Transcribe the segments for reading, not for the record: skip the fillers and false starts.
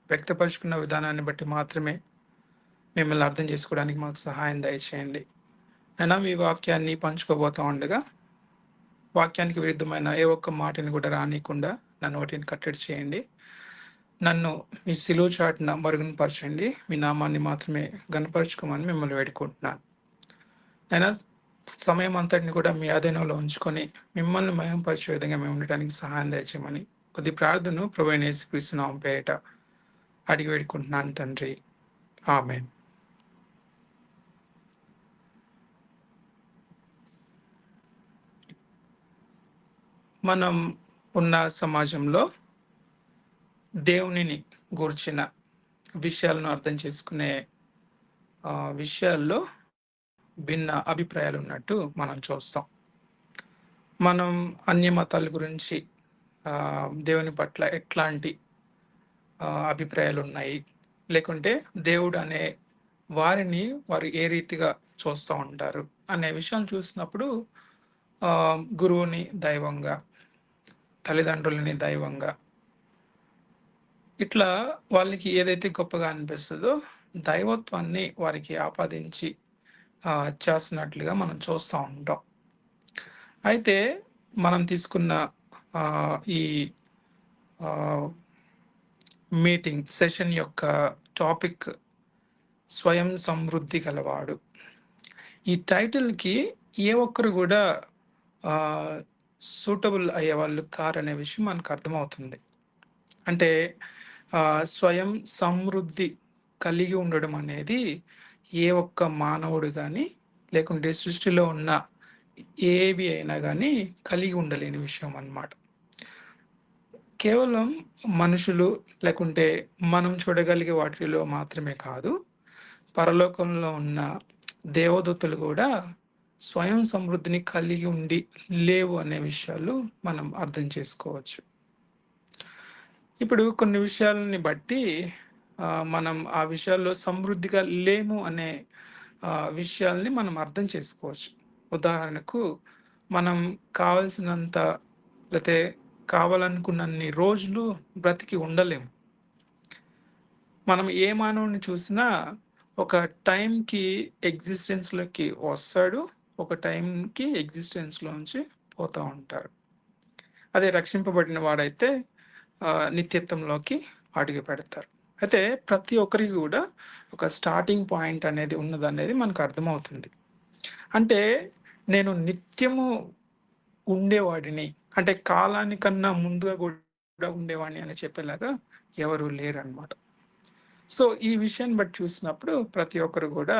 వ్యక్తపరుచుకున్న విధానాన్ని బట్టి మాత్రమే మిమ్మల్ని అర్థం చేసుకోవడానికి మాకు సహాయం దయచేయండి. అయినా మీ వాక్యాన్ని పంచుకోబోతా ఉండగా, వాక్యానికి విరుద్ధమైన ఏ ఒక్క మాటని కూడా రానీయకుండా నా నోటిని కట్టడి చేయండి. నన్ను మీ సిలువ చాటున మరుగున పరచండి. మీ నామాన్ని మాత్రమే ఘనపరచుకోమని మిమ్మల్ని వేడుకుంటున్నాను. అయినా సమయం అంతటిని కూడా మీ ఆధీనంలో ఉంచుకొని మిమ్మల్ని మహిమపరిచే విధంగా మేము ఉండటానికి సహాయం దయచేయమని కొద్ది ప్రార్థనను ప్రభువైన యేసుక్రీస్తు నామం పేరిట అడిగి వేడుకుంటున్నాను తండ్రి. ఆమేన్. మనం ఉన్న సమాజంలో దేవునిని గూర్చిన విషయాలను అర్థం చేసుకునే విషయాల్లో భిన్న అభిప్రాయాలు ఉన్నట్టు మనం చూస్తాం. మనం అన్య మతాల గురించి దేవుని పట్ల ఎట్లాంటి అభిప్రాయాలు ఉన్నాయి, లేకుంటే దేవుడు అనే వారిని వారు ఏ రీతిగా చూస్తూ ఉంటారు అనే విషయం చూసినప్పుడు గురువుని దైవంగా, తల్లిదండ్రులని దైవంగా, ఇట్లా వాళ్ళకి ఏదైతే గొప్పగా అనిపిస్తుందో దైవత్వాన్ని వారికి ఆపాదించి చేస్తున్నట్లుగా మనం చూస్తూ ఉంటాం. అయితే మనం తీసుకున్న ఈ మీటింగ్ సెషన్ యొక్క టాపిక్ స్వయం సమృద్ధి గలవాడు. ఈ టైటిల్కి ఏ ఒక్కరు కూడా సూటబుల్ అయ్యే వాళ్ళు కారనే విషయం మనకు అర్థమవుతుంది. అంటే స్వయం సమృద్ధి కలిగి ఉండడం అనేది ఏ ఒక్క మానవుడు కానీ, లేకుంటే సృష్టిలో ఉన్న ఏవి అయినా కానీ కలిగి ఉండలేని విషయం అన్నమాట. కేవలం మనుషులు లేకుంటే మనం చూడగలిగే వాటిలో మాత్రమే కాదు, పరలోకంలో ఉన్న దేవదూతలు కూడా స్వయం సమృద్ధిని కలిగి ఉండి లేవు అనే విషయాలు మనం అర్థం చేసుకోవచ్చు. ఇప్పుడు కొన్ని విషయాలని బట్టి మనం ఆ విషయాల్లో సమృద్ధిగా లేము అనే విషయాల్ని మనం అర్థం చేసుకోవచ్చు. ఉదాహరణకు, మనం కావలసినంత లేతే కావాలనుకున్నన్ని రోజులు బ్రతికి ఉండలేము. మనం ఏ మానవుడిని చూసినా ఒక టైంకి ఎగ్జిస్టెన్స్‌లోకి వస్తాడు, ఒక టైంకి ఎగ్జిస్టెన్స్‌లోంచి పోతా ఉంటారు. అదే రక్షింపబడిన వాడైతే నిత్యత్వంలోకి అడుగు పెడతారు. అయితే ప్రతి ఒక్కరికి కూడా ఒక స్టార్టింగ్ పాయింట్ అనేది ఉన్నదనేది మనకు అర్థమవుతుంది. అంటే నేను నిత్యము ఉండేవాడిని, అంటే కాలానికన్నా ముందుగా కూడా ఉండేవాడిని అని చెప్పేలాగా ఎవరు లేరనమాట. సో ఈ విషయాన్ని బట్టి చూసినప్పుడు ప్రతి ఒక్కరు కూడా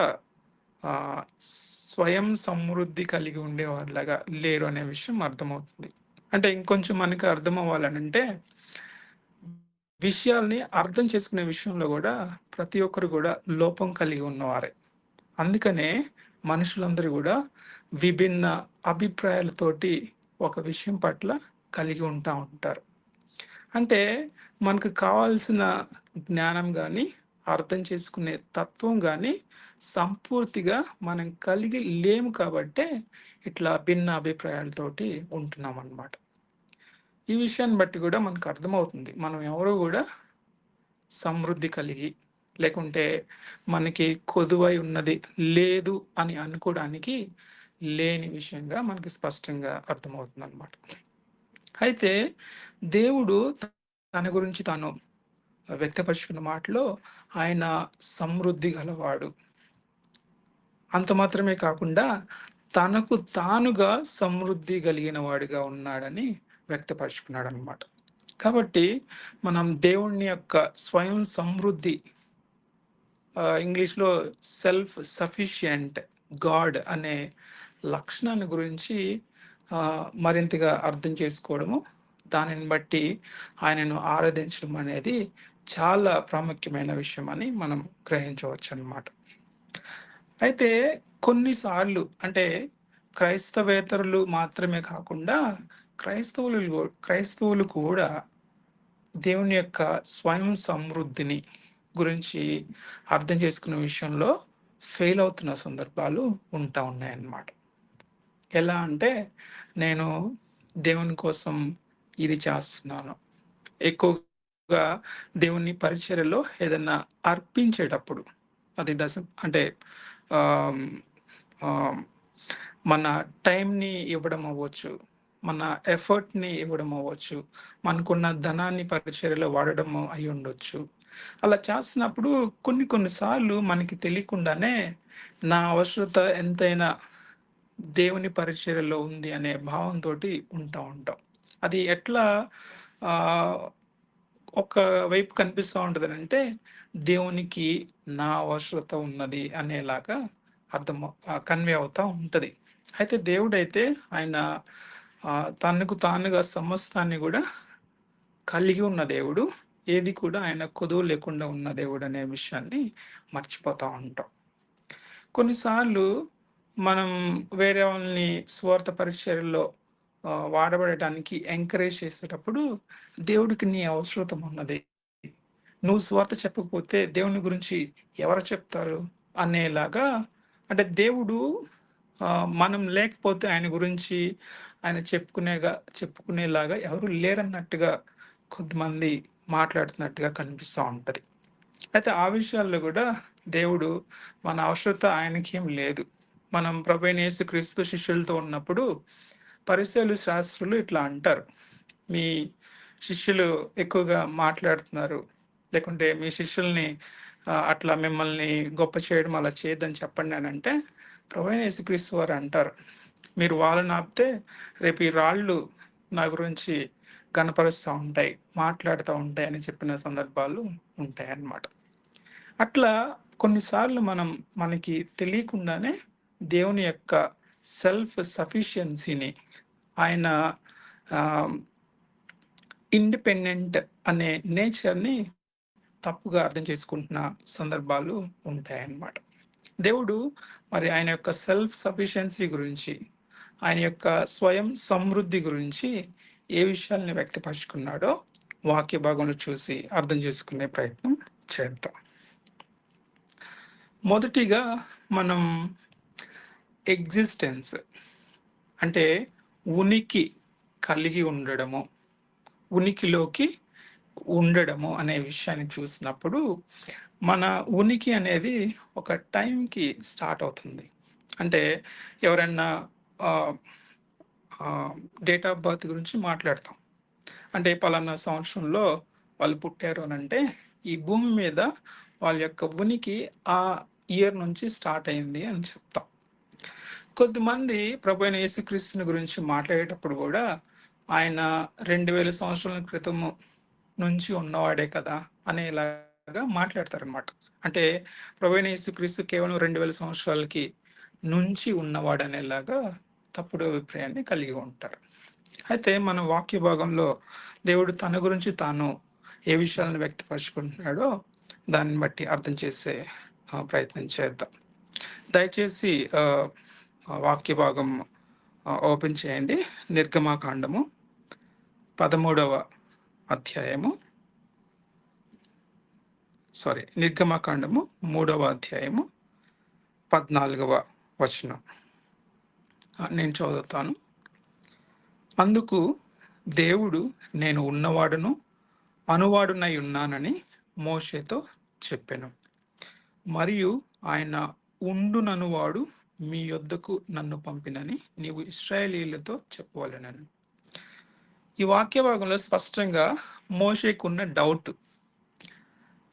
స్వయం సమృద్ధి కలిగి ఉండేవాళ్ళగా లేరు అనే విషయం అర్థమవుతుంది. అంటే ఇంకొంచెం మనకి అర్థం అవ్వాలనంటే, విషయాల్ని అర్థం చేసుకునే విషయంలో కూడా ప్రతి ఒక్కరు కూడా లోపం కలిగి ఉన్నవారే. అందుకనే మనుషులందరూ కూడా విభిన్న అభిప్రాయాలతోటి ఒక విషయం పట్ల కలిగి ఉంటారు. అంటే మనకు కావాల్సిన జ్ఞానం కానీ, అర్థం చేసుకునే తత్వం కానీ సంపూర్తిగా మనం కలిగి లేము కాబట్టే ఇట్లా భిన్న అభిప్రాయాలతోటి ఉంటున్నాం అన్నమాట. ఈ విషయాన్ని బట్టి కూడా మనకు అర్థమవుతుంది, మనం ఎవరు కూడా సమృద్ధి కలిగి, లేకుంటే మనకి కొదువై ఉన్నది లేదు అని అనుకోవడానికి లేని విషయంగా మనకి స్పష్టంగా అర్థమవుతుంది అన్నమాట. అయితే దేవుడు తన గురించి తాను వ్యక్తపరుచుకున్న మాటలో ఆయన సమృద్ధి గలవాడు. అంత మాత్రమే కాకుండా తనకు తానుగా సమృద్ధి కలిగిన వాడిగా ఉన్నాడని వ్యక్తపరుచుకున్నాడు అనమాట. కాబట్టి మనం దేవుని యొక్క స్వయం సమృద్ధి, ఇంగ్లీష్లో సెల్ఫ్ సఫిషియంట్ గాడ్ అనే లక్షణాన్ని గురించి మరింతగా అర్థం చేసుకోవడము, దానిని బట్టి ఆయనను ఆరాధించడం అనేది చాలా ప్రాముఖ్యమైన విషయం అని మనం గ్రహించవచ్చు అన్నమాట. అయితే కొన్నిసార్లు అంటే క్రైస్తవేతరులు మాత్రమే కాకుండా క్రైస్తవులు కూడా దేవుని యొక్క స్వయం సమృద్ధిని గురించి అర్థం చేసుకునే విషయంలో ఫెయిల్ అవుతున్న సందర్భాలు ఉన్నాయన్నమాట. ఎలా అంటే, నేను దేవుని కోసం ఇది చేస్తున్నాను, ఎక్కువ దేవుని పరిచర్యలో ఏదన్నా అర్పించేటప్పుడు అది అంటే ఆహ్, ఆహ్, మన టైంని ఇవ్వడం అవ్వచ్చు, మన ఎఫర్ట్‌ని ఇవ్వడం అవ్వచ్చు, మనకున్న ధనాన్ని పరిచర్యలో వాడడం అయ్యుండొచ్చు. అలా చేస్తున్నప్పుడు కొన్ని కొన్ని సార్లు మనకి తెలియకుండానే నా అవసరత ఎంతైనా దేవుని పరిచర్యలో ఉంది అనే భావంతోటి ఉంటాం. అది ఎట్లా ఆహ్, ఒక వైపు కనిపిస్తా ఉంటదనంటే, దేవునికి నా అవసరత ఉన్నది అనేలాగా కన్వే అవుతా ఉంటది. అయితే దేవుడైతే ఆయన తనకు తానుగా సమస్తాన్ని గూడా కలిగి ఉన్న దేవుడు. ఏది కూడా ఆయన కొదువు లేకుండా ఉన్న దేవుడనే విషయాన్ని మర్చిపోతా ఉంటాం. కొన్నిసార్లు మనం వేరే వాళ్ళని స్వార్థ పరిచర్యలో వాడబడటానికి ఎంకరేజ్ చేసేటప్పుడు, దేవుడికి నీ అవసరత ఉన్నది. నువ్వు సువార్త చెప్పకపోతే దేవుని గురించి ఎవరు చెప్తారు? అనేలాగా అంటే దేవుడు మనం లేకపోతే ఆయన గురించి ఆయన చెప్పుకునేలాగా ఎవరు లేరన్నట్టుగా కొంతమంది మాట్లాడుతున్నట్టుగా కనిపిస్తా ఉంటది. అయితే ఆ విషయాల్లో గూడా దేవుడు మన అవసరత ఆయనకేం లేదు. మనం ప్రభువైన యేసుక్రీస్తు శిష్యులతో ఉన్నప్పుడు పరిసయ్యులు, శాస్త్రులు ఇట్లా అంటారు. మీ శిష్యులు ఎక్కువగా మాట్లాడుతున్నారు. లేకుంటే మీ శిష్యుల్ని అట్లా మిమ్మల్ని గొప్ప చేయడం అలా చేయొద్దని చెప్పండి అనంటే, ప్రభువైన యేసుక్రీస్తు వారు అంటారు. మీరు వాళ్ళని ఆపితే రేపు ఈ రాళ్ళు నా గురించి ఘనపరుస్తా ఉంటాయి, మాట్లాడుతా ఉంటాయి అని చెప్పిన సందర్భాలు ఉంటాయన్నమాట. అట్లా కొన్నిసార్లు మనకి తెలియకుండానే దేవుని యొక్క సెల్ఫ్ సఫిషియన్సీని ఆయన ఆహ్, ఇండిపెండెంట్ అనే నేచర్‌ని తప్పుగా అర్థం చేసుకుంటున్న సందర్భాలు ఉంటాయన్నమాట. దేవుడు మరి ఆయన యొక్క సెల్ఫ్ సఫిషియన్సీ గురించి, ఆయన యొక్క స్వయం సమృద్ధి గురించి ఏ విషయాల్ని వ్యక్తపరుచుకున్నాడో వాక్య భాగంలో చూసి అర్థం చేసుకునే ప్రయత్నం చేద్దాం. మొదటిగా మనం ఎగ్జిస్టెన్స్ అంటే ఉనికి కలిగి ఉండడము, ఉనికిలోకి ఉండడము అనే విషయాన్ని చూసినప్పుడు, మన ఉనికి అనేది ఒక టైంకి స్టార్ట్ అవుతుంది. అంటే ఎవరన్నా ఆహ్, ఆహ్, డేట్ ఆఫ్ బర్త్ గురించి మాట్లాడతాం. అంటే పలానా సంవత్సరంలో వాళ్ళు పుట్టారు అనంటే, ఈ భూమి మీద వాళ్ళ యొక్క ఉనికి ఆ ఇయర్ నుంచి స్టార్ట్ అయింది అని చెప్తాం. కొద్దిమంది ప్రభువైన యేసుక్రీస్తుని గురించి మాట్లాడేటప్పుడు గూడా, ఆయన 2000 సంవత్సరాల క్రితము నుంచి ఉన్నవాడే కదా! అనేలాగా మాట్లాడతారనమాట. అంటే ప్రభువైన యేసుక్రీస్తు కేవలం 2000 సంవత్సరాలకి నుంచి ఉన్నవాడనేలాగా తప్పుడు అభిప్రాయాన్ని కలిగి ఉంటారు. అయితే మన వాక్య భాగంలో దేవుడు తన గురించి తాను ఏ విషయాలను వ్యక్తపరుచుకుంటున్నాడో దాన్ని బట్టి అర్థం చేసే ప్రయత్నం చేద్దాం. దయచేసి వాక్య భాగం ఓపెన్ చేయండి. నిర్గమాకాండము 13వ అధ్యాయము నిర్గమాకాండము 3వ అధ్యాయము 14వ వచనం. నేను చదువుతాను. అందుకు దేవుడు నేను ఉన్నవాడును, అనువాడునై ఉన్నానని మోషేతో చెప్పెను. మరియు ఆయన ఉండుననువాడు మీ యొద్దకు నన్ను పంపినని నీవు ఇశ్రాయేలీయులతో చెప్పవలెనని. ఈ వాక్య భాగంలో స్పష్టంగా మోషేకున్న డౌట్,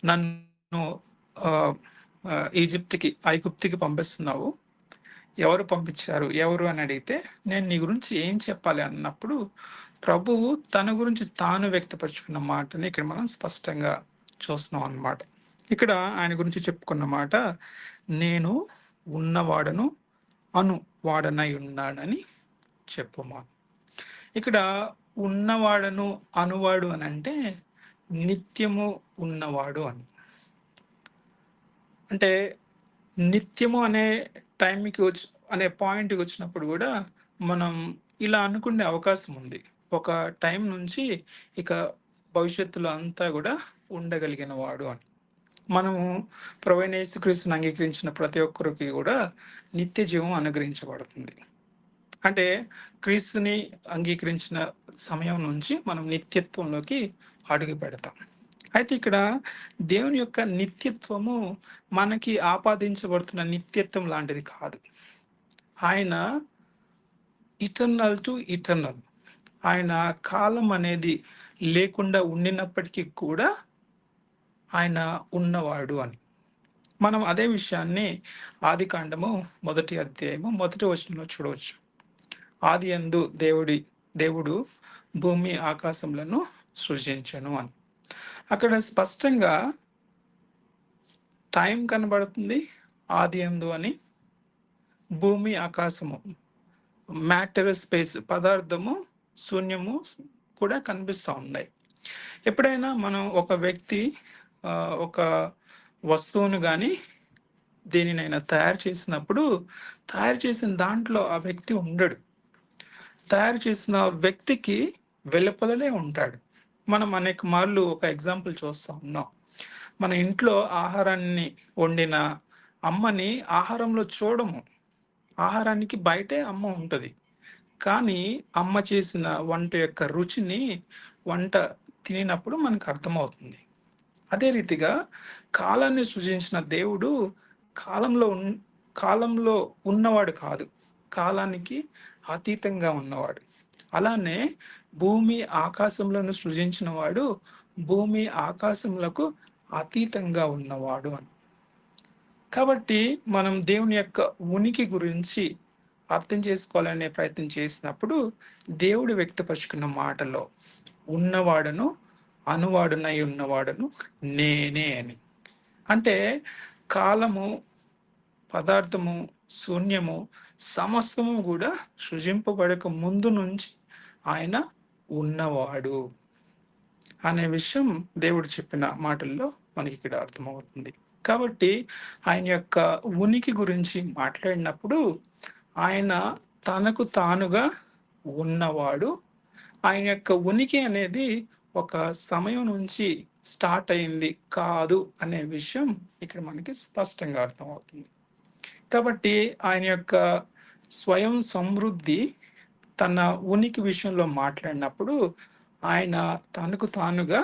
నన్ను ఆహ్, ఆహ్, ఐగుప్తుకి పంపిస్తున్నావు. ఎవరు పంపించారు? ఎవరు అని అడిగితే, నేను నీ గురించి ఏం చెప్పాలి అన్నప్పుడు, ప్రభువు తన గురించి తాను వ్యక్తపరుచుకున్న మాటని ఇక్కడ మనం స్పష్టంగా చూస్తున్నాం అన్నమాట. ఇక్కడ ఆయన గురించి చెప్పుకున్న మాట, నేను ఉన్నవాడను, వాడనై ఉన్నాడని చెప్పుమా. ఇక్కడ ఉన్నవాడను, అనువాడు అనంటే నిత్యము ఉన్నవాడు అని. అంటే నిత్యము అనే అనే పాయింట్‌కి వచ్చినప్పుడు గూడా మనం ఇలా అనుకునే అవకాశం ఉంది. ఒక టైం నుంచి ఇక భవిష్యత్తులో అంతా గూడా ఉండగలిగిన వాడు అని. మనము ప్రభువైన యేసుక్రీస్తుని అంగీకరించిన ప్రతి ఒక్కరికి గూడా నిత్య జీవం అనుగ్రహించబడుతుంది. అంటే క్రీస్తుని అంగీకరించిన సమయం నుంచి మనం నిత్యత్వంలోకి అడుగు పెడతాం. అయితే ఇక్కడ దేవుని యొక్క నిత్యత్వము మనకి ఆపాదించబడుతున్న నిత్యత్వం లాంటిది కాదు. ఆయన ఇటర్నల్ టు ఇటర్నల్. ఆయన కాలం అనేది లేకుండా ఉండినప్పటికీ కూడా ఆయన ఉన్నవాడు అని. మనం అదే విషయాన్ని ఆదికాండము 1 అధ్యాయము 1 వచనంలో చూడవచ్చు. ఆదియందు దేవుడు భూమి ఆకాశములను సృజించెను అని. అక్కడ స్పష్టంగా టైం కనబడుతుంది ఆదియందు అని. భూమి ఆకాశము, మ్యాటర్, స్పేస్, పదార్థము, శూన్యము కూడా కనిపిస్తూ ఉన్నాయి. ఎప్పుడైనా మనం ఒక వ్యక్తి ఒక వస్తువును కానీ దేనినైనా తయారు చేసినప్పుడు, తయారు చేసిన దాంట్లో ఆ వ్యక్తి ఉండడు. తయారు చేసిన వ్యక్తికి వెలుపలనే ఉంటాడు. మనం అనేక మార్లు ఒక ఎగ్జాంపుల్ చూస్తూ ఉన్నాం. మన ఇంట్లో ఆహారాన్ని వండిన అమ్మని ఆహారంలో చూడము. ఆహారానికి బయటే అమ్మ ఉంటుంది. కానీ అమ్మ చేసిన వంట యొక్క రుచిని వంట తినినప్పుడు మనకు అర్థమవుతుంది. అదే రీతిగా కాలాన్ని సృజించిన దేవుడు కాలంలో కాలంలో ఉన్నవాడు కాదు, కాలానికి అతీతంగా ఉన్నవాడు. అలానే భూమి ఆకాశములను సృజించిన వాడు భూమి ఆకాశములకు అతీతంగా ఉన్నవాడు అని. కాబట్టి మనం దేవుని యొక్క ఉనికి గురించి అర్థం చేసుకోవాలనే ప్రయత్నం చేసినప్పుడు దేవుడు వ్యక్తపరుచుకున్న మాటలో ఉన్నవాడను అనువాడునై ఉన్నవాడను నేనే అని. అంటే కాలము, పదార్థము, శూన్యము సమస్తము కూడా సృజింపబడక ముందు నుంచి ఆయన ఉన్నవాడు అనే విషయం దేవుడు చెప్పిన మాటల్లో మనకి ఇక్కడ అర్థమవుతుంది. కాబట్టి ఆయన యొక్క ఉనికి గురించి మాట్లాడినప్పుడు ఆయన తనకు తానుగా ఉన్నవాడు. ఆయన యొక్క ఉనికి అనేది ఒక సమయం నుంచి స్టార్ట్ అయింది కాదు అనే విషయం ఇక్కడ మనకి స్పష్టంగా అర్థమవుతుంది. కాబట్టి ఆయన యొక్క స్వయం సమృద్ధి తన ఉనికి విషయంలో మాట్లాడినప్పుడు ఆయన తనకు తానుగా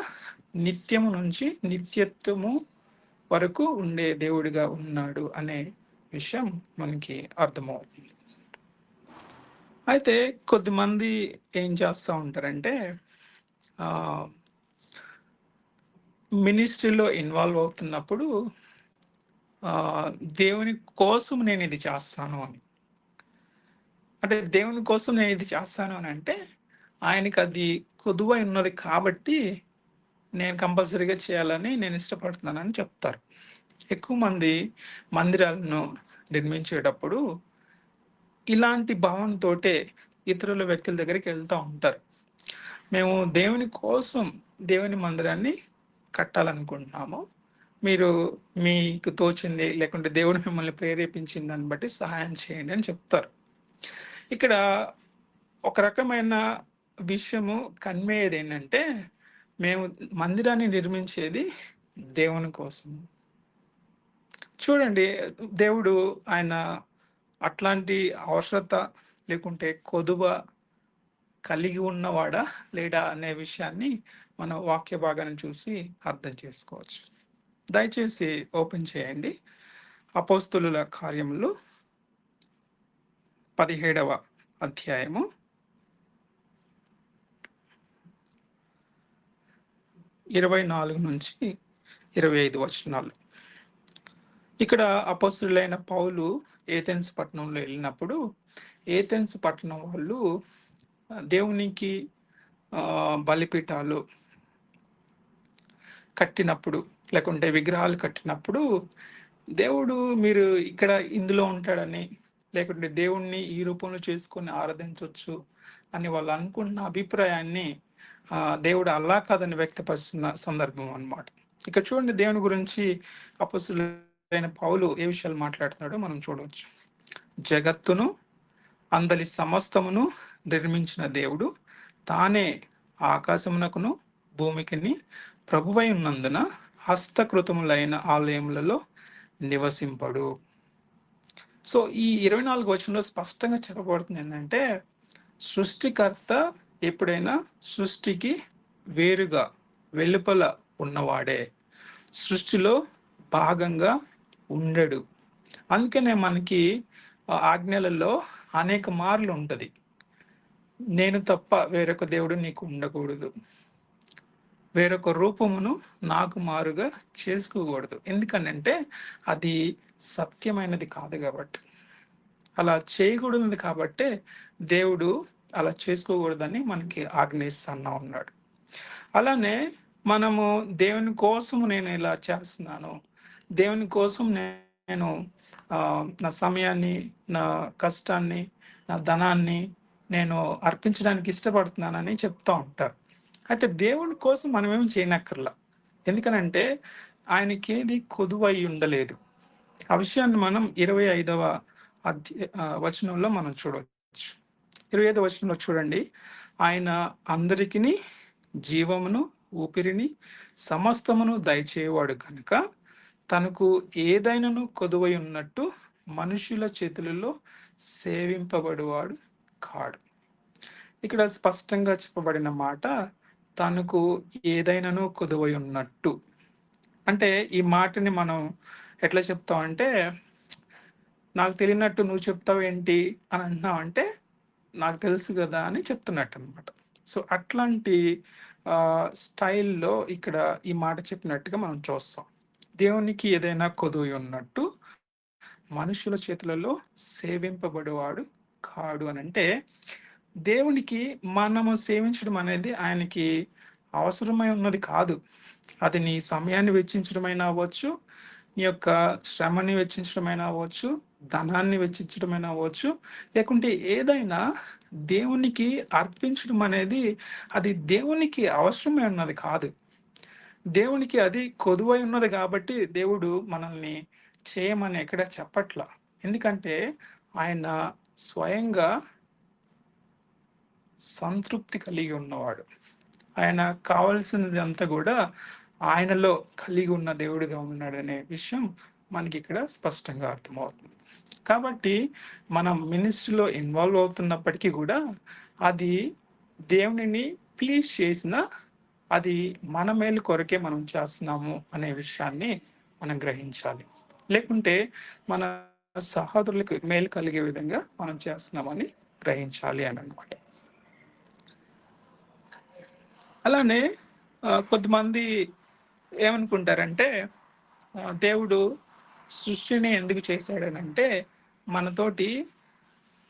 నిత్యము నుంచి నిత్యత్వము వరకు ఉండే దేవుడిగా ఉన్నాడు అనే విషయం మనకి అర్థమవుతుంది. అయితే కొద్దిమంది ఏం చేస్తూ ఉంటారంటే మినిస్ట్రీలో ఇన్వాల్వ్ అవుతున్నప్పుడు దేవుని కోసం నేను ఇది చేస్తాను అని. అంటే దేవుని కోసం నేను ఇది చేస్తాను అని అంటే ఆయనకి అది కొదువై ఉన్నది కాబట్టి నేను కంపల్సరీగా చేయాలని నేను ఇష్టపడుతున్నానని చెప్తారు. ఎక్కువ మంది మందిరాలను నిర్మించేటప్పుడు ఇలాంటి భావనతోటే ఇతరుల వ్యక్తుల దగ్గరికి వెళ్తూ ఉంటారు. మేము దేవుని కోసం దేవుని మందిరాన్ని కట్టాలనుకుంటున్నాము, మీరు మీకు తోచింది లేకుంటే దేవుడు మిమ్మల్ని ప్రేరేపించిన దాన్ని బట్టి సహాయం చేయండి అని చెప్తారు. ఇక్కడ ఒక రకమైన విషయము కన్వేది ఏంటంటే మేము మందిరాన్ని నిర్మించేది దేవుని కోసం. చూడండి, దేవుడు ఆయన అట్లాంటి అవసరత లేకుంటే కొదువ కలిగి ఉన్నవాడా లేడా అనే విషయాన్ని మన వాక్య భాగాన్ని చూసి అర్థం చేసుకోవచ్చు. దయచేసి ఓపెన్ చేయండి అపోస్తులుల కార్యములు 17వ అధ్యాయము 24 నుంచి 25 వచనాలు. ఇక్కడ అపోస్తులైన పౌలు ఏథెన్స్ పట్టణంలో వెళ్ళినప్పుడు ఏథెన్స్ పట్టణం వాళ్ళు దేవునికి బలిపీఠాలు కట్టినప్పుడు లేకుంటే విగ్రహాలు కట్టినప్పుడు దేవుడు మీరు ఇక్కడ ఇందులో ఉంటాడని లేకుంటే దేవుణ్ణి ఈ రూపంలో చేసుకొని ఆరాధించవచ్చు అని వాళ్ళు అనుకున్న అభిప్రాయాన్ని దేవుడు అలా కాదని వ్యక్తపరుస్తున్న సందర్భం అన్నమాట. ఇక్కడ చూడండి, దేవుని గురించి అపోస్తులైన పౌలు ఏ విషయాలు మాట్లాడుతున్నాడో మనం చూడవచ్చు. జగత్తును అందరి సమస్తమును నిర్మించిన దేవుడు తానే ఆకాశమునకును భూమికిని ప్రభువై ఉన్నందున హస్తకృతములైన ఆలయములలో నివసింపడు. సో ఈ 24 వచనంలో స్పష్టంగా చెప్పబడుతుంది ఏంటంటే సృష్టికర్త ఎప్పుడైనా సృష్టికి వేరుగా వెలుపల ఉన్నవాడే, సృష్టిలో భాగంగా ఉండడు. అందుకనే మనకి ఆజ్ఞలలో అనేక మార్లు ఉంటది. నేను తప్ప వేరొక దేవుడు నీకు ఉండకూడదు. వేరొక రూపమును నాకు మారుగా చేసుకోకూడదు. ఎందుకనంటే అది సత్యమైనది కాదు కాబట్టి. అలా చేయకూడనిది కాబట్టే దేవుడు అలా చేసుకోకూడదని మనకి ఆజ్ఞయిస్తన్నా ఉన్నాడు. అలానే మనము దేవుని కోసము నేను ఇలా చేస్తున్నాను. దేవుని కోసం నేను నా సమయాన్ని, నా కష్టాన్ని, నా ధనాన్ని నేను అర్పించడానికి ఇష్టపడుతున్నానని చెప్తా ఉంటారు. అయితే దేవుని కోసం మనమేం చేయనక్కర్లా. ఎందుకనంటే ఆయనకేది కొదువై ఉండలేదు. ఆ విషయాన్ని మనం 25వ వచనంలో మనం చూడవచ్చు. 25వ వచనంలో చూడండి. ఆయన అందరికిని జీవమును, ఊపిరిని, సమస్తమును దయచేవాడు కనుక తనకు ఏదైనను కొదువై ఉన్నట్టు మనుషుల చేతులలో సేవింపబడువాడు కాడు. ఇక్కడ స్పష్టంగా చెప్పబడిన మాట తనకు ఏదైనను కొదువై ఉన్నట్టు. అంటే ఈ మాటని మనం ఎట్లా చెప్తామంటే, నాకు తెలియనట్టు నువ్వు చెప్తావేంటి అని అంటున్నావంటే, నాకు తెలుసు గదా అని చెప్తున్నట్టనమాట. సో, అట్లాంటి స్టైల్‌లో ఇక్కడ ఈ మాట చెప్పినట్టుగా మనం చూస్తాం. దేవునికి ఏదైనా కొదువు ఉన్నట్టు మనుషుల చేతులలో సేవింపబడేవాడు కాడు అనంటే, దేవునికి మనము సేవించడం అనేది ఆయనకి అవసరమై ఉన్నది కాదు. అది నీ సమయాన్ని వెచ్చించడమైనా అవ్వచ్చు, నీ యొక్క శ్రమని వెచ్చించడమైనా అవ్వచ్చు, ధనాన్ని వెచ్చించడమైనా అవ్వచ్చు, లేకుంటే ఏదైనా దేవునికి అర్పించడం అనేది అది దేవునికి అవసరమై ఉన్నది కాదు. దేవునికి అది కొదువై ఉన్నది కాబట్టి దేవుడు మనల్ని చేయమని ఎక్కడ చెప్పట్లా. ఎందుకంటే ఆయన స్వయంగా సంతృప్తి కలిగి ఉన్నవాడు. ఆయన కావాల్సినది అంతా కూడా ఆయనలో కలిగి ఉన్న దేవుడిగా ఉన్నాడనే విషయం మనకిక్కడ స్పష్టంగా అర్థమవుతుంది. కాబట్టి మనం మినిస్ట్రీలో ఇన్వాల్వ్ అవుతున్నప్పటికీ కూడా అది దేవునిని ప్లీజ్ చేసిన అది మన మేలు కొరకే మనం చేస్తున్నాము అనే విషయాన్ని మనం గ్రహించాలి. లేకుంటే మన సహోదరులకు మేలు కలిగే విధంగా మనం చేస్తున్నామని గ్రహించాలి అని అనమాట. అలానే కొంతమంది ఏమనుకుంటారంటే దేవుడు సృష్టిని ఎందుకు చేశాడనంటే మనతోటి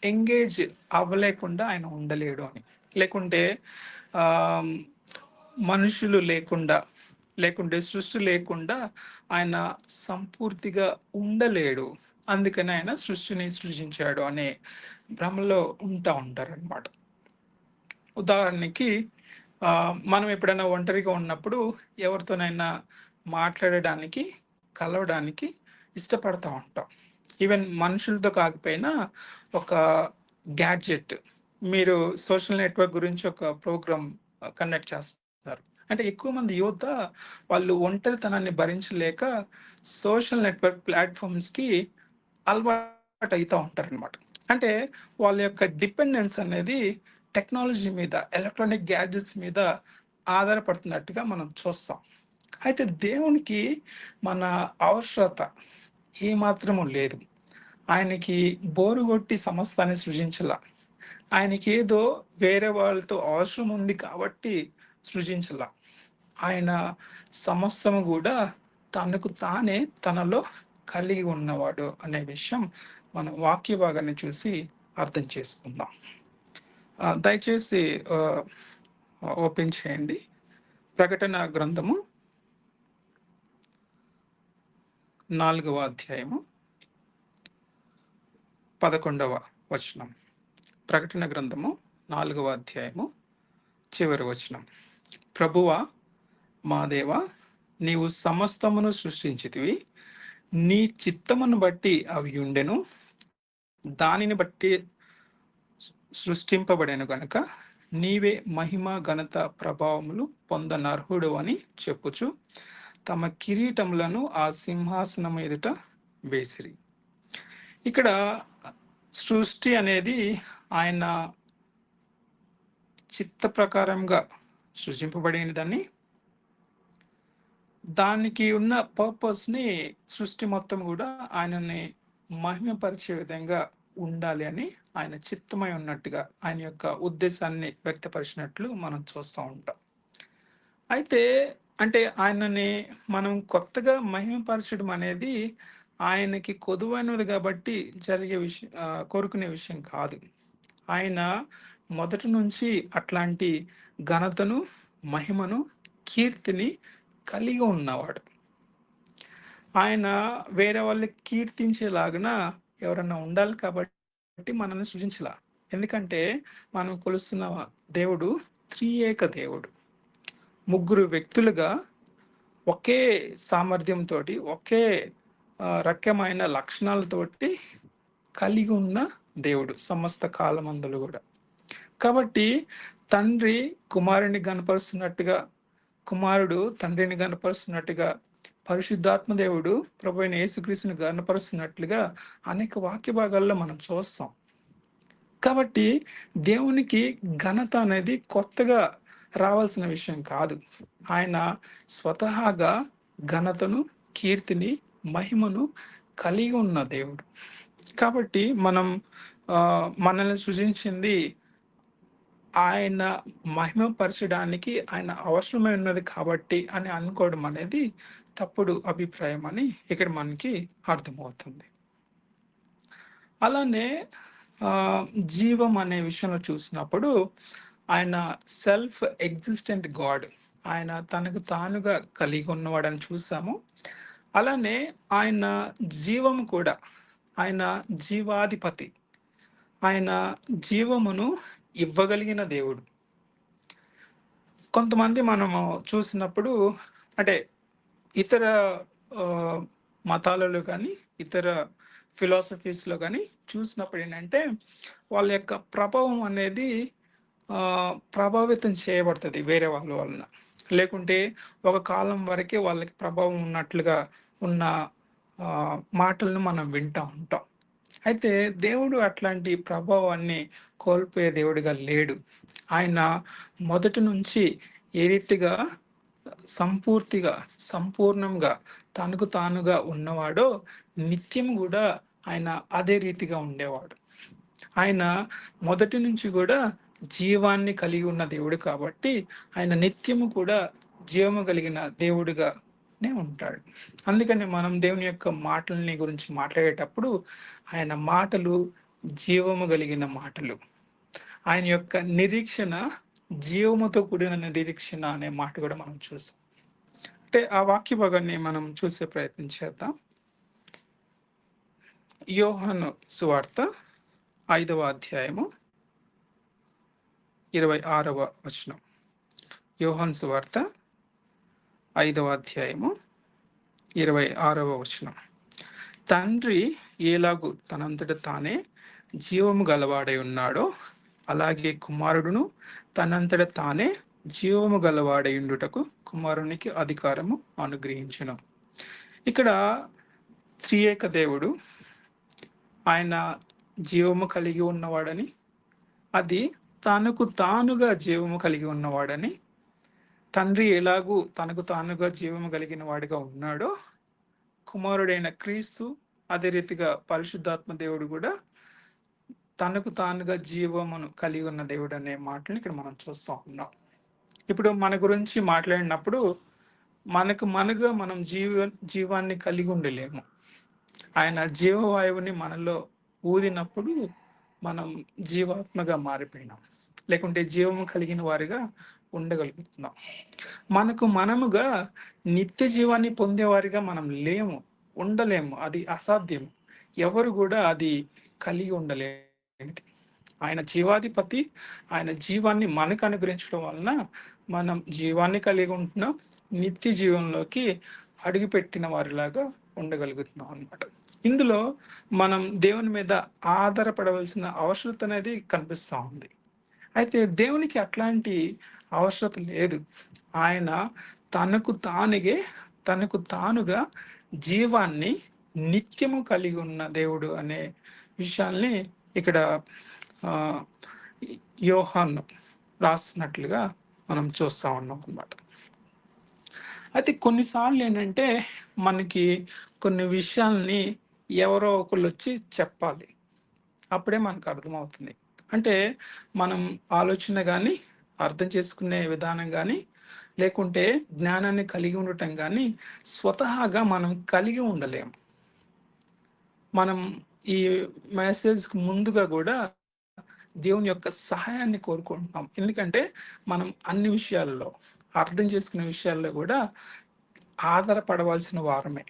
ఎంగేజ్ అవ్వలేకుండా ఆయన ఉండలేడు అని. లేకుంటే ఆహ్, మనుషులు లేకుండా, లేకుంటే సృష్టి లేకుండా ఆయన సంపూర్తిగా ఉండలేడు. అందుకని ఆయన సృష్టిని సృజించాడు అనే భ్రమలో ఉంటారనమాట. ఉదాహరణకి మనం ఎప్పుడైనా ఒంటరిగా ఉన్నప్పుడు ఎవరితోనైనా మాట్లాడడానికి, కలవడానికి ఇష్టపడతా ఉంటాం. ఈవెన్ మనుషులతో కాకపోయినా ఒక గ్యాడ్జెట్ మీరు సోషల్ నెట్వర్క్ గురించి ఒక ప్రోగ్రామ్ కండక్ట్ చేస్తున్నారు. అంటే ఎక్కువ మంది యువత వాళ్ళు ఒంటరితనాన్ని భరించలేక సోషల్ నెట్వర్క్ ప్లాట్‌ఫార్మ్స్‌కి అలవాటు అయితా ఉంటారనమాట. అంటే వాళ్ళ యొక్క డిపెండెన్స్ అనేది టెక్నాలజీ మీద, ఎలక్ట్రానిక్ గ్యాడ్జెట్స్ మీద ఆధారపడుతున్నట్టుగా మనం చూస్తాం. అయితే దేవునికి మన అవసరత ఏమాత్రము లేదు. ఆయనకి బోరు కొట్టి సమస్తాన్ని సృజించలా. ఆయనకేదో వేరే వాళ్ళతో అవసరం ఉంది కాబట్టి సృజించలా. ఆయన సమస్తము గూడా తనకు తానే తనలో కలిగి ఉన్నవాడు అనే విషయం మనం వాక్య భాగాన్ని చూసి అర్థం చేసుకుందాం. దయచేసి ఆహ్, ఓపెన్ చేయండి. ప్రకటన గ్రంథము 4వ అధ్యాయము 11వ వచనం. ప్రకటన గ్రంథము 4వ అధ్యాయము చివరి వచనం. ప్రభువా మా దేవా, నీవు సమస్తమును సృష్టించితివి. నీ చిత్తమును బట్టి అవి ఉండెను. దానిని బట్టి సృష్టింపబడెను గనుక నీవే మహిమ, ఘనత, ప్రభావములు పొందనర్హుడు అని చెప్పుచు తమ కిరీటములను ఆ సింహాసనం ఎదుట వేసిరి. ఇక్కడ సృష్టి అనేది ఆయన చిత్త ప్రకారంగా సృజింపబడినదని, దానికి ఉన్న పర్పస్‌ని సృష్టి మొత్తం గూడా ఆయనని మహిమపరిచే విధంగా ఉండాలి అని ఆయన చిత్తమై ఉన్నట్టుగా, ఆయన యొక్క ఉద్దేశాన్ని వ్యక్తపరిచినట్లు మనం చూస్తా ఉంటాం. అయితే అంటే ఆయనని మనం కొత్తగా మహిమపరచడం అనేది ఆయనకి కొదువైనది గాబట్టి కోరుకునే విషయం కాదు. ఆయన మొదటి నుంచి అట్లాంటి ఘనతను, మహిమను, కీర్తిని కలిగి ఉన్నవాడు. ఆయన వేరే వాళ్ళకి కీర్తించేలాగున ఎవరన్నా ఉండాలి కాబట్టి మనల్ని సృజించలా. ఎందుకంటే మనం కొలుస్తున్న దేవుడు త్రియేక దేవుడు. ముగ్గురు వ్యక్తులుగా ఒకే సామర్థ్యంతోటి, ఒకే రకమైన లక్షణాలతోటి కలిగి ఉన్న దేవుడు సమస్త కాలమందులు గూడా. కాబట్టి తండ్రి కుమారుడిని గనపరుస్తున్నట్టుగా, కుమారుడు తండ్రిని గనపరుస్తున్నట్టుగా, పరిశుద్ధాత్మ దేవుడు ప్రభువైన యేసుక్రీస్తుని గనపరుస్తున్నట్లుగా అనేక వాక్య భాగాల్లో మనం చూస్తాం. కాబట్టి దేవునికి ఘనత అనేది కొత్తగా రావాల్సిన విషయం కాదు. ఆయన స్వతహాగా ఘనతను, కీర్తిని, మహిమను కలిగి ఉన్న దేవుడు. కాబట్టి మనం మనల్ని సృజించింది ఆయన మహిమపరచడానికి ఆయన అవసరమై ఉన్నది కాబట్టి అని అనుకోవడం అనేది తప్పుడు అభిప్రాయం అని ఇక్కడ మనకి అర్థమవుతుంది. అలానే ఆహ్, జీవం అనే విషయంలో చూసినప్పుడు ఆయన సెల్ఫ్ ఎగ్జిస్టెంట్ గాడ్. ఆయన తనకు తానుగా కలిగి ఉన్నవాడని చూసాము. అలానే ఆయన జీవము కూడా. ఆయన జీవాధిపతి. ఆయన జీవమును ఇవ్వగలిగిన దేవుడు. కొంతమంది మనము చూసినప్పుడు అంటే ఇతర ఆహ్, మతాలలో గానీ, ఇతర ఫిలాసఫీస్‌లో గానీ చూసినప్పుడు ఏంటంటే, వాళ్ళ యొక్క ప్రభావం అనేది ప్రభావితం చేయబడతది వేరే వాళ్ళ వలన. లేకుంటే ఒక కాలం వరకే వాళ్ళకి ప్రభావం ఉన్నట్లుగా ఉన్న మాటలను మనం వింటా ఉంటాం. అయితే దేవుడు అట్లాంటి ప్రభావాన్ని కోల్పోయే దేవుడిగా లేడు. ఆయన మొదటి నుంచి ఏ రీతిగా సంపూర్తిగా, సంపూర్ణంగా తనకు తానుగా ఉన్నవాడో, నిత్యం గూడా ఆయన అదే రీతిగా ఉండేవాడు. ఆయన మొదటి నుంచి గూడా జీవాన్ని కలిగి ఉన్న దేవుడు కాబట్టి, ఆయన నిత్యము కూడా జీవము కలిగిన దేవుడుగానే ఉంటాడు. అందుకని మనం దేవుని యొక్క మాటల్ని గురించి మాట్లాడేటప్పుడు, ఆయన మాటలు జీవము కలిగిన మాటలు. ఆయన యొక్క నిరీక్షణ జీవముతో కూడిన నిరీక్షణ అనే మాట గూడా మనం చూసాం. అంటే ఆ వాక్య భాగాన్ని మనం చూసే ప్రయత్నం చేద్దాం. యోహాను సువార్త 5వ అధ్యాయము 26వ వచనం. యోహాను సువార్త 5వ అధ్యాయము 26వ వచనం. తండ్రి ఎలాగు తనంతట తానే జీవము గలవాడై ఉన్నాడో, అలాగే కుమారుడును తనంతట తానే జీవము గలవాడై ఉండుటకు కుమారునికి అధికారము అనుగ్రహించును. ఇక్కడ త్రియేక దేవుడు ఆయన జీవము కలిగి ఉన్నవాడని, అది తనకు తానుగా జీవము కలిగి ఉన్నవాడని, తండ్రి ఎలాగూ తనకు తానుగా జీవము కలిగిన వాడిగా ఉన్నాడో, కుమారుడైన క్రీస్తు అదే రీతిగా పరిశుద్ధాత్మ దేవుడు కూడా తనకు తానుగా జీవమును కలిగి ఉన్న దేవుడు అనే మాటలు ఇక్కడ మనం చూస్తూ ఉన్నాం. ఇప్పుడు మన గురించి మాట్లాడినప్పుడు మనగా మనం జీవాన్ని కలిగి ఉండలేము. ఆయన జీవవాయువుని మనలో ఊదినప్పుడు మనం జీవాత్మగా మారిపోయినాం. లేకుంటే జీవము కలిగిన వారిగా ఉండగలుగుతున్నాం. మనముగా నిత్య జీవాన్ని పొందేవారిగా మనం లేము, ఉండలేము. అది అసాధ్యం. ఎవరు కూడా అది కలిగి ఉండలేనిది. ఆయన జీవాధిపతి. ఆయన జీవాన్ని మనకు అనుగ్రహించడం వలన మనం జీవాన్ని కలిగి ఉంటున్నాం. నిత్య జీవంలోకి అడుగుపెట్టిన వారిలాగా ఉండగలుగుతున్నాం అన్నమాట. ఇందులో మనం దేవుని మీద ఆధారపడవలసిన అవసరత అనేది కనిపిస్తా ఉంది. అయితే దేవునికి అట్లాంటి అవసరత లేదు. ఆయన తనకు తానుగా జీవాన్ని నిత్యము కలిగి ఉన్న దేవుడు అనే విషయాల్ని ఇక్కడ ఆహ్, యోహాను రాసినట్లుగా మనం చూస్తా ఉన్నాం అన్నమాట. అయితే కొన్నిసార్లు ఏంటంటే, మనకి కొన్ని విషయాల్ని ఎవరో ఒకళ్ళొచ్చి చెప్పాలి. అప్పుడే మనకు అర్థమవుతుంది. అంటే మనం ఆలోచన గాని, అర్థం చేసుకునే విధానం గాని, లేకుంటే జ్ఞానాన్ని కలిగి ఉండటం గాని, స్వతహాగా మనం కలిగి ఉండలేము. మనం ఈ మెసేజ్‌కి ముందుగా గూడా దేవుని యొక్క సహాయాన్ని కోరుకుంటున్నాం. ఎందుకంటే, మనం అన్ని విషయాల్లో, అర్థం చేసుకునే విషయాల్లో గూడా ఆధారపడవలసిన వారమే.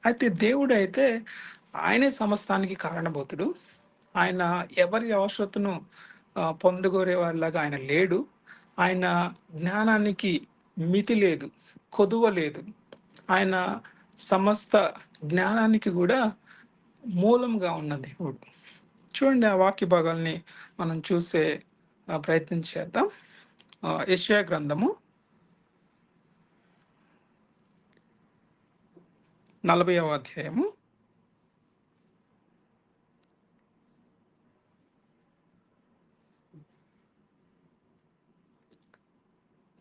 అయితే దేవుడైతే ఆయనే సమస్తానికి కారణభూతుడు. ఆయన ఎవరి అవసరతను పొందగోరేవారిలాగా ఆయన లేడు. ఆయన జ్ఞానానికి మితి లేదు, కొదువ లేదు. ఆయన సమస్త జ్ఞానానికి గూడా మూలంగా ఉన్న దేవుడు. చూడండి ఆ వాక్య భాగాల్ని మనం చూసే ప్రయత్నం చేద్దాం. యెషయా గ్రంథము 40వ అధ్యాయము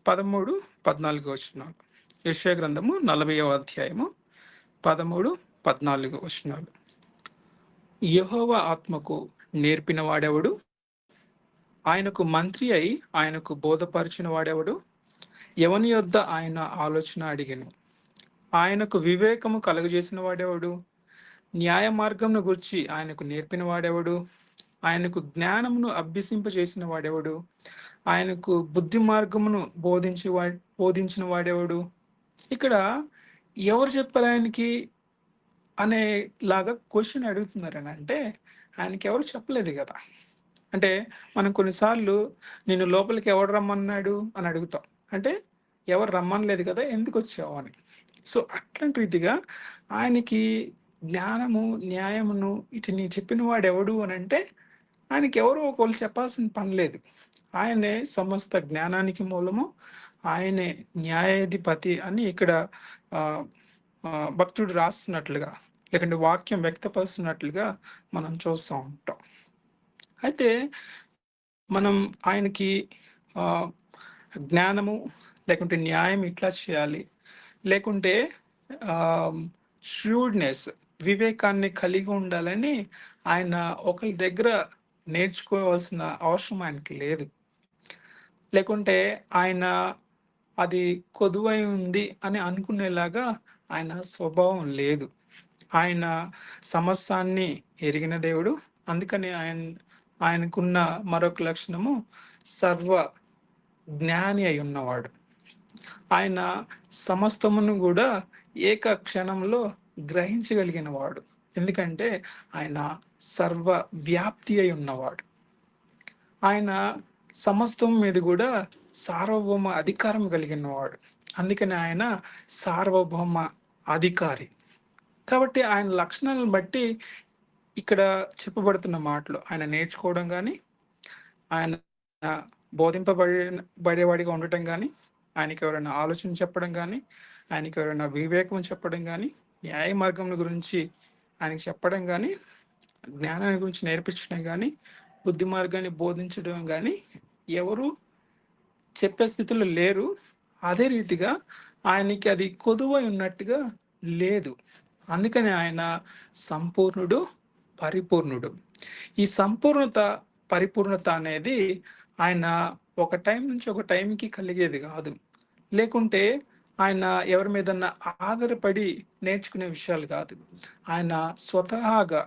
13, 14 వచనాలు. యెషయా గ్రంథము 40వ అధ్యాయము 13, 14 వచనాలు. యెహోవా ఆత్మకు నేర్పిన వాడెవడు? ఆయనకు మంత్రి అయి ఆయనకు బోధపరచిన వాడెవడు? ఎవని యొద్ద ఆయన ఆలోచన అడిగెను? ఆయనకు వివేకము కలుగజేసిన వాడెవడు? న్యాయ మార్గమును గూర్చి ఆయనకు నేర్పిన వాడెవడు? ఆయనకు జ్ఞానమును అభ్యసింపజేసిన వాడెవడు? ఆయనకు బుద్ధి మార్గమును బోధించిన వాడెవడు? ఇక్కడ ఎవరు చెప్పారు ఆయనకి అనేలాగా క్వెషన్ అడుగుతున్నారనంటే, ఆయనకెవరు చెప్పలేదు గదా! అంటే మనం కొన్నిసార్లు నిన్ను లోపలికి ఎవడు రమ్మన్నాడు అని అడుగుతాం. అంటే ఎవరు రమ్మనలేదు కదా! ఎందుకొచ్చావు అని. సో, అట్లాంటి రీతిగా ఆయనకి జ్ఞానము, న్యాయమును వీటిని చెప్పిన వాడెవడు అనంటే, ఆయనకెవరో ఒకళ్ళు చెప్పాల్సిన పని లేదు. ఆయనే సమస్త జ్ఞానానికి మూలము. ఆయనే న్యాయాధిపతి అని ఇక్కడ ఆహ్, భక్తుడు రాస్తున్నట్లుగా, లేకుంటే వాక్యం వ్యక్తపరుస్తున్నట్లుగా మనం చూస్తూ ఉంటాం. అయితే మనం ఆయనకి ఆహ్, జ్ఞానము, లేకుంటే న్యాయం ఇట్లా చేయాలి, లేకుంటే ఆహ్, ష్రూడ్‌నెస్ వివేకాన్ని కలిగి ఉండాలని ఆయన ఒకళ్ళ దగ్గర నేర్చుకోవాల్సిన అవసరం ఆయనకి లేదు. లేకుంటే ఆయన అది కొదువై ఉంది అని అనుకునేలాగా ఆయన స్వభావం లేదు. ఆయన సమస్తాన్ని ఎరిగిన దేవుడు. అందుకని ఆయనకున్న మరొక లక్షణము సర్వ జ్ఞాని అయ్యున్నవాడు. ఆయన సమస్తమును గూడా ఏక క్షణంలో గ్రహించగలిగిన వాడు. ఎందుకంటే ఆయన సర్వ వ్యాప్తి అయి ఉన్నవాడు. ఆయన సమస్తం మీద గూడా సార్వభౌమ అధికారం కలిగినవాడు. అందుకని ఆయన సార్వభౌమ అధికారి. కాబట్టి ఆయన లక్షణాలను బట్టి ఇక్కడ చెప్పబడుతున్న మాటలు ఆయన నేర్చుకోవడం గాని, ఆయన బోధింపబడేవాడిగా ఉండటం గాని, ఆయనకెవరైనా ఆలోచన చెప్పడం గాని, ఆయనకెవరైనా వివేకం చెప్పడం గాని, న్యాయ మార్గం గురించి ఆయనకి చెప్పడం గాని, జ్ఞానాన్ని గురించి నేర్పించడం గాని, బుద్ధి మార్గాన్ని బోధించడం గాని ఎవరు చెప్పే స్థితిలో లేరు. అదే రీతిగా ఆయనకి అది కొదువై ఉన్నట్టుగా లేదు. అందుకని ఆయన సంపూర్ణుడు, పరిపూర్ణుడు. ఈ సంపూర్ణత, పరిపూర్ణత అనేది ఆయన ఒక టైం నుంచి ఒక టైంకి కలిగేది గాదు. లేకుంటే ఆయన ఎవరి మీదన్నా ఆధారపడి నేర్చుకునే విషయాలు గాదు. ఆయన స్వతహాగా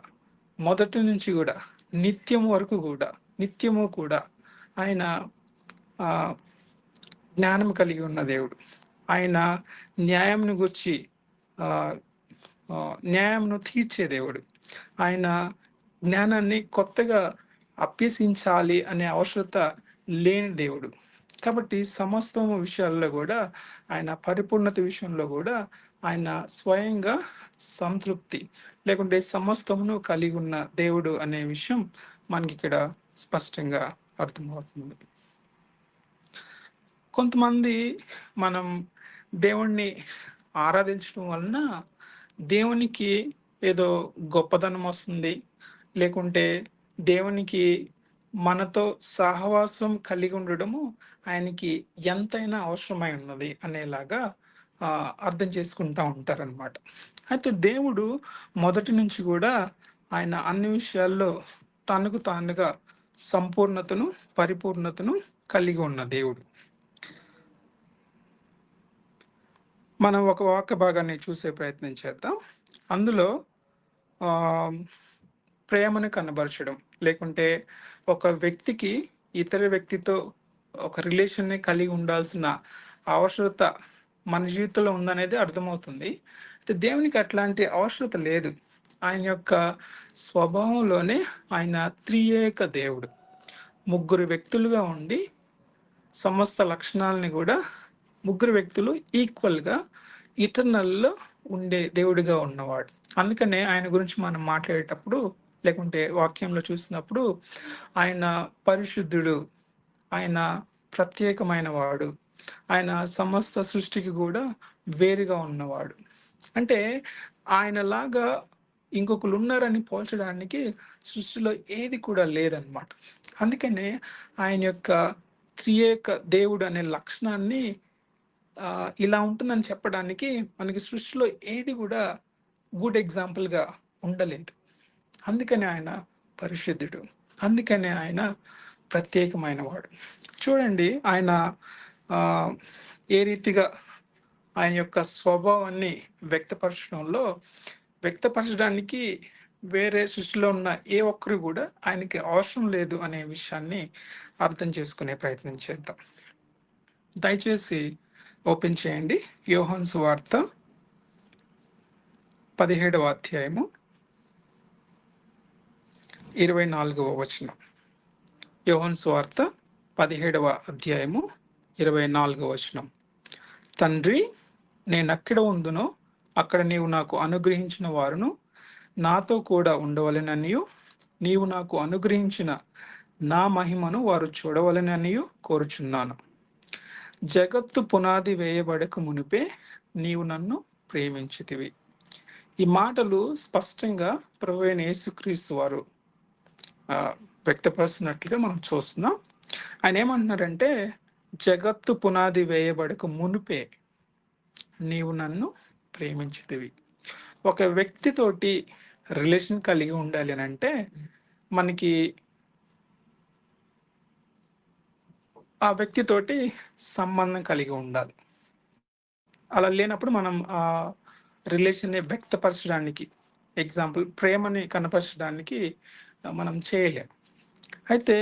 మొదటి నుంచి గూడా, నిత్యం వరకు గూడా, నిత్యము కూడా ఆయన ఆహ్, జ్ఞానం కలిగి ఉన్న దేవుడు. ఆయన న్యాయంను గూర్చి ఆహ్, న్యాయంను తీర్చే దేవుడు. ఆయన జ్ఞానాన్ని కొత్తగా అభ్యసించాలి అనే అవసరత లేని దేవుడు. కాబట్టి సమస్తము విషయాల్లో గూడా ఆయన పరిపూర్ణత విషయంలో గూడా ఆయన స్వయంగా సంతృప్తి, లేకుంటే సమస్తమును కలిగి ఉన్న దేవుడు అనే విషయం మనకిక్కడ స్పష్టంగా అర్థమవుతుంది. కొంతమంది మనం దేవుణ్ణి ఆరాధించడం వలన దేవునికి ఏదో గొప్పదనం వస్తుంది. లేకుంటే దేవునికి మనతో సహవాసం కలిగి ఉండడము ఆయనకి ఎంతైనా అవసరమై ఉన్నది అనేలాగా అర్థం చేసుకుంటా ఉంటారనమాట. అయితే దేవుడు మొదటి నుంచి గూడా ఆయన అన్ని విషయాల్లో తనకు తానుగా సంపూర్ణతను, పరిపూర్ణతను కలిగి ఉన్న దేవుడు. మనం ఒక వాక్య భాగాన్ని చూసే ప్రయత్నం చేద్దాం. అందులో ఆహ్, ప్రేమను కనబరచడం, లేకుంటే ఒక వ్యక్తికి ఇతర వ్యక్తితో ఒక రిలేషన్‌ని కలిగి ఉండాల్సిన అవసరత మన జీవితంలో ఉందనేది అర్థమవుతుంది. అయితే దేవునికి అట్లాంటి అవసరత లేదు. ఆయన యొక్క స్వభావంలోనే ఆయన త్రియేక దేవుడు. ముగ్గురు వ్యక్తులుగా ఉండి సమస్త లక్షణాలని గూడా ముగ్గురు వ్యక్తులు ఈక్వల్‌గా ఇటర్నల్‌లో ఉండే దేవుడిగా ఉన్నవాడు. అందుకనే ఆయన గురించి మనం మాట్లాడేటప్పుడు, లేకుంటే వాక్యంలో చూసినప్పుడు ఆయన పరిశుద్ధుడు, ఆయన ప్రత్యేకమైన వాడు, ఆయన సమస్త సృష్టికి గూడా వేరుగా ఉన్నవాడు. అంటే ఆయనలాగా ఇంకొకళ్ళున్నారని పోల్చడానికి సృష్టిలో ఏది కూడా లేదనమాట. అందుకనే ఆయన యొక్క త్రియేక దేవుడు అనే లక్షణాన్ని ఇలా ఉంటుందని చెప్పడానికి మనకి సృష్టిలో ఏది గూడా గుడ్ ఎగ్జాంపుల్‌గా ఉండలేదు. అందుకనే ఆయన పరిశుద్ధుడు. అందుకనే ఆయన ప్రత్యేకమైన వాడు. చూడండి ఆయన ఆహ్, ఏ రీతిగా ఆయన యొక్క స్వభావాన్ని వ్యక్తపరచడంలో వ్యక్తపరచడానికి వేరే సృష్టిలో ఉన్న ఏ ఒక్కరు గూడా ఆయనకి అవసరం లేదు అనే విషయాన్ని అర్థం చేసుకునే ప్రయత్నం చేద్దాం. దయచేసి ఓపెన్ చేయండి. యోహాను సువార్త 17వ అధ్యాయము 24వ వచనం. యోహాను సువార్త 17వ అధ్యాయము 24వ వచనం. తండ్రి, నేనెక్కడ ఉందునో అక్కడ నీవు నాకు అనుగ్రహించిన వారును నాతో కూడా ఉండవలెననియు, నీవు నాకు అనుగ్రహించిన నా మహిమను వారు చూడవలెననియు కోరుచున్నాను. జగత్తు పునాది వేయబడక మునుపే నీవు నన్ను ప్రేమించితివి. ఈ మాటలు స్పష్టంగా ప్రభువైన యేసుక్రీస్తు వారు వ్యక్తపరుస్తున్నట్లుగా మనం చూస్తున్నాం. ఆయన ఏమంటున్నారంటే, జగత్తు పునాది వేయబడక మునుపే నీవు నన్ను ప్రేమించితివి. ఒక వ్యక్తితోటి రిలేషన్ కలిగి ఉండాలి అనంటే మనకి ఆ వ్యక్తితోటి సంబంధం కలిగి ఉండాలి. అలా లేనప్పుడు మనం ఆ రిలేషన్‌ని వ్యక్తపరచడానికి, ఎగ్జాంపుల్ ప్రేమని కనపరచడానికి మనం చేయలేం. అయితే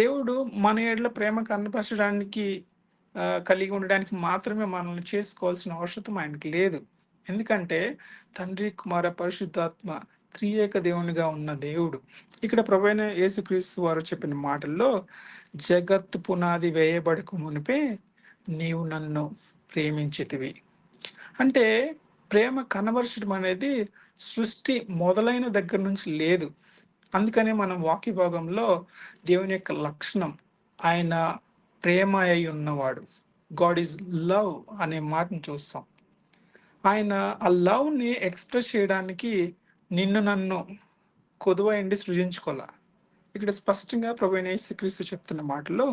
దేవుడు మన యెడల ప్రేమ కనపరచడానికి కలిగి ఉండడానికి మాత్రమే మనల్ని చేసుకోవాల్సిన అవసరం ఆయనకి లేదు. ఎందుకంటే తండ్రి, కుమార, పరిశుద్ధాత్మ త్రియేక దేవునిగా ఉన్న దేవుడు. ఇక్కడ ప్రభువైన యేసుక్రీస్తు వారు చెప్పిన మాటల్లో జగత్తు పునాది వేయబడక మునుపే నీవు నన్ను ప్రేమించితివి. అంటే ప్రేమ కనబరచడం అనేది సృష్టి మొదలైన దగ్గర నుంచి లేదు. అందుకనే మనం వాక్య భాగంలో దేవుని యొక్క లక్షణం ఆయన ప్రేమ అయి ఉన్నవాడు. గాడ్ ఈజ్ లవ్ అనే మాటను చూస్తాం. ఆయన ఆ లవ్‌ని ఎక్స్‌ప్రెస్ చేయడానికి నిన్ను నన్ను కొదువైండి సృజించుకోలా. ఇక్కడ స్పష్టంగా ప్రభువైన యేసుక్రీస్తు చెప్తున్న మాటలో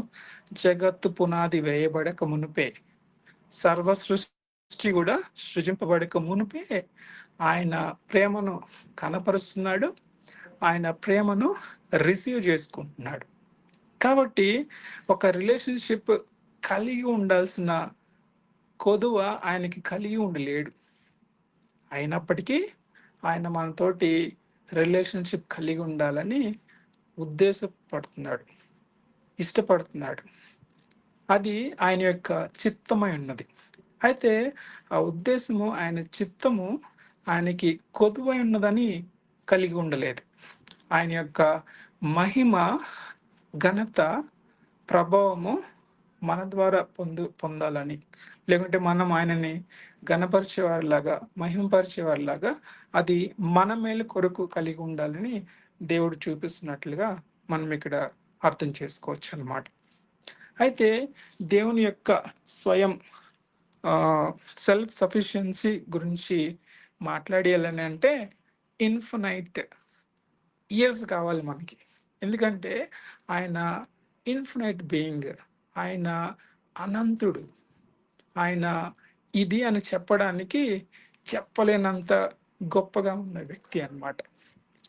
జగత్తు పునాది వేయబడక మునుపే, సర్వ సృష్టి గూడా సృజింపబడక మునుపే ఆయన ప్రేమను కనపరుస్తున్నాడు. ఆయన ప్రేమను రిసీవ్ చేసుకుంటున్నాడు. కాబట్టి ఒక రిలేషన్‌షిప్ కలిగి ఉండాల్సిన కొదువ ఆయనకి కలిగి ఉండలేడు. అయినప్పటికీ ఆయన మనతోటి రిలేషన్‌షిప్ కలిగి ఉండాలని ఉద్దేశపడుతున్నాడు, ఇష్టపడుతున్నాడు. అది ఆయన యొక్క చిత్తమై ఉన్నది. అయితే ఆ ఉద్దేశము, ఆయన చిత్తము ఆయనకి కొదువై ఉన్నదని కలిగి ఉండలేదు. ఆయన యొక్క మహిమ, ఘనత, ప్రభావము మన ద్వారా పొందాలని, లేకుంటే మనం ఆయనని ఘనపరిచేవారిలాగా, మహిమపరిచేవారిలాగా అది మన మేలు కొరకు కలిగి ఉండాలని దేవుడు చూపిస్తున్నట్లుగా మనం ఇక్కడ అర్థం చేసుకోవచ్చు అన్నమాట. అయితే దేవుని యొక్క స్వయం సెల్ఫ్ సఫిషియన్సీ గురించి మాట్లాడేయాలని అంటే ఇన్ఫినైట్ ఇయర్స్ కావాలి మనకి. ఎందుకంటే ఆయన ఇన్ఫినైట్ బీయింగ్, ఆయన అనంతుడు, ఆయన ఇది అని చెప్పడానికి చెప్పలేనంత గొప్పగా ఉన్న వ్యక్తి అన్నమాట.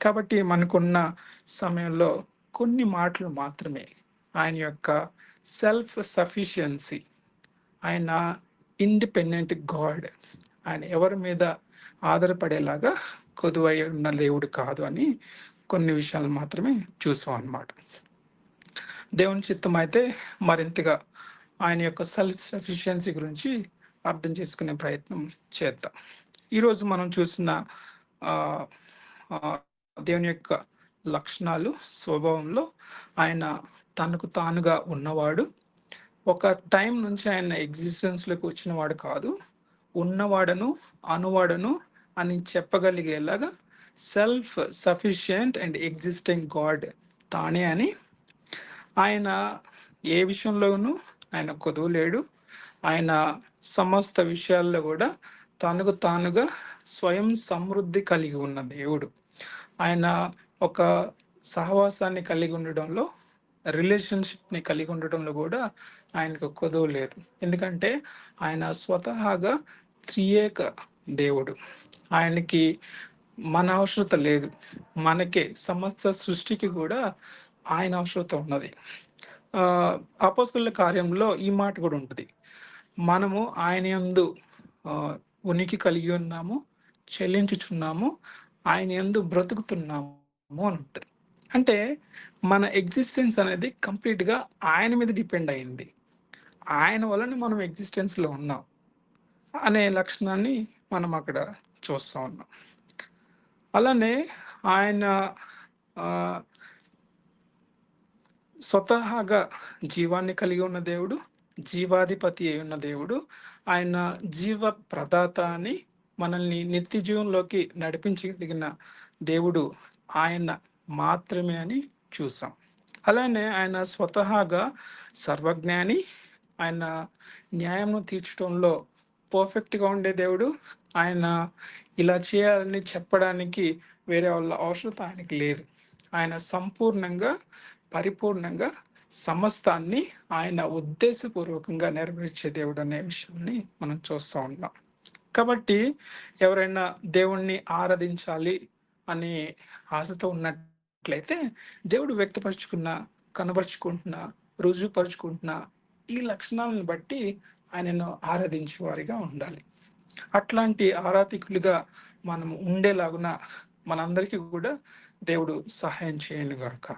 కాబట్టి మనకున్న సమయంలో కొన్ని మాటలు మాత్రమే ఆయన యొక్క సెల్ఫ్ సఫిషియన్సీ, ఆయన ఇండిపెండెంట్ గాడ్, ఆయన ఎవరి మీద ఆధారపడేలాగా కొదువై ఉన్న దేవుడు కాదు అని కొన్ని విషయాలు మాత్రమే చూసాం అన్నమాట. దేవుని చిత్తం అయితే మరింతగా ఆయన యొక్క సెల్ఫ్ సఫిషియన్సీ గురించి అర్థం చేసుకునే ప్రయత్నం చేద్దాం. ఈరోజు మనం చూసిన ఆ, ఆ, దేవుని యొక్క లక్షణాలు, స్వభావంలో ఆయన తనకు తానుగా ఉన్నవాడు. ఒక టైం నుంచి ఆయన ఎగ్జిస్టెన్స్లోకి వచ్చినవాడు కాదు, ఉన్నవాడను అనువాడను అని చెప్పగలిగేలాగా self sufficient and existing God తానే అని, ఆయన ఏ విషయంలోనూ ఆయన కొదువు లేడు. ఆయన సమస్త విషయాల్లో కూడా తనకు తానుగా స్వయం సమృద్ధి కలిగి ఉన్న దేవుడు. ఆయన ఒక సహవాసాన్ని కలిగి ఉండడంలో, రిలేషన్షిప్ని కలిగి ఉండటంలో కూడా ఆయనకు కొదువు లేదు. ఎందుకంటే ఆయన స్వతహాగా త్రియేక దేవుడు. ఆయనకి మన అవసరత లేదు, మనకే సమస్త సృష్టికి కూడా ఆయన అవసరత ఉన్నది. అపోస్తలుల కార్యంలో ఈ మాట కూడా ఉంటుంది, మనము ఆయన యందు ఉనికి కలిగి ఉన్నాము, చెల్లించుచున్నాము, ఆయన యందు బ్రతుకుతున్నాము అని ఉంటుంది. అంటే మన ఎగ్జిస్టెన్స్ అనేది కంప్లీట్గా ఆయన మీద డిపెండ్ అయింది. ఆయన వలన మనం ఎగ్జిస్టెన్స్లో ఉన్నాం అనే లక్షణాన్ని మనం అక్కడ చూస్తూ ఉన్నాం. అలానే ఆయన ఆ, స్వతహాగా జీవాన్ని కలిగి ఉన్న దేవుడు, జీవాధిపతి అయి ఉన్న దేవుడు, ఆయన జీవ ప్రదాత అని, మనల్ని నిత్య జీవంలోకి నడిపించగలిగిన దేవుడు ఆయన మాత్రమే అని చూసాం. అలానే ఆయన స్వతహాగా సర్వజ్ఞాని, ఆయన న్యాయము తీర్చడంలో పర్ఫెక్ట్గా ఉండే దేవుడు. ఆయన ఇలా చేయాలని చెప్పడానికి వేరే వాళ్ళ అవసరం ఆయనకి లేదు. ఆయన సంపూర్ణంగా, పరిపూర్ణంగా సమస్తాన్ని ఆయన ఉద్దేశపూర్వకంగా నెరవేర్చే దేవుడు అనే విషయాన్ని మనం చూస్తూ ఉన్నాం. కాబట్టి ఎవరైనా దేవుణ్ణి ఆరాధించాలి అని ఆశతో ఉన్నట్లయితే, దేవుడు వ్యక్తపరుచుకున్న, కనబరుచుకుంటున్న, రుజువుపరుచుకుంటున్న ఈ లక్షణాలను బట్టి ఆయనను ఆరాధించే వారిగా ఉండాలి. అట్లాంటి ఆరాధికులుగా మనం ఉండేలాగున మనందరికీ కూడా దేవుడు సహాయం చేయనుగాక.